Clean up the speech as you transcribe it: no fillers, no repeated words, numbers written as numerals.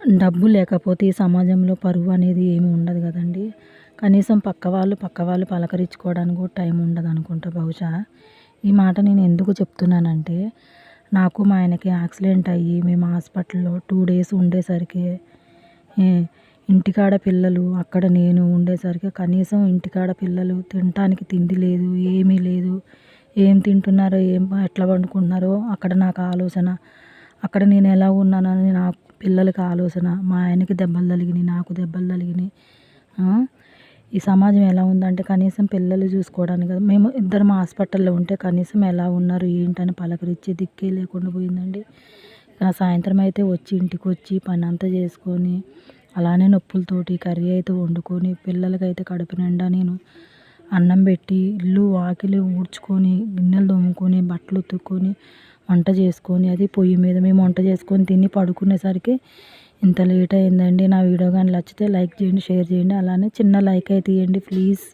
డబ్బు లేకపోతే ఈ సమాజంలో పరువు అనేది ఏమి ఉండదు కదండీ. కనీసం పక్క వాళ్ళు పలకరించుకోవడానికి కూడా టైం ఉండదనుకుంటా బహుశా. ఈ మాట నేను ఎందుకు చెప్తున్నానంటే, నాకు మా ఆయనకి యాక్సిడెంట్ అయ్యి మేము హాస్పిటల్‌లో 2 డేస్ ఉండేసరికి ఏ ఇంటికాడ పిల్లలు, అక్కడ నేను ఉండేసరికి కనీసం ఇంటికాడ పిల్లలు తినటానికి తిండి లేదు, ఏమీ లేదు. ఏం తింటున్నారో, ఎట్లా పండుకుంటున్నారో అక్కడ నాకు ఆలోచన. అక్కడ నేను ఎలా ఉన్నానని నా పిల్లలకి ఆలోచన. మా ఆయనకి దెబ్బలు తగిలినాయి, నాకు దెబ్బలు తగిలినాయి. ఆ! ఈ సమాజం ఎలా ఉందంటే కనీసం పిల్లలు చూసుకోవడానికి కాదు. మేము ఇద్దరం హాస్పిటల్‌లో ఉంటే కనీసం ఎలా ఉన్నారు, ఏంటని పలకరించే దిక్కే లేకుండా పోయిందండి. సాయంత్రం అయితే ఇంటికొచ్చి పనంతా చేసుకొని, అలానే నొప్పులతోటి కర్రీ అయితే వండుకొని, పిల్లలకైతే కడుపు నిండా నేను అన్నం పెట్టి, ఇల్లు వాకిలి ఊడ్చుకొని, గిన్నెలు తోముకొని, బట్టలు ఉతుక్కొని, వంట చేసుకొని, అది పొయ్యి మీద మేము వంట చేసుకొని తిని పడుకునేసరికి ఇంత లేట్ అయిందండి. నా వీడియో గాని నచ్చితే లైక్ చేయండి, షేర్ చేయండి. అలానే చిన్న లైక్ అయితే ఇయ్యండి ప్లీజ్.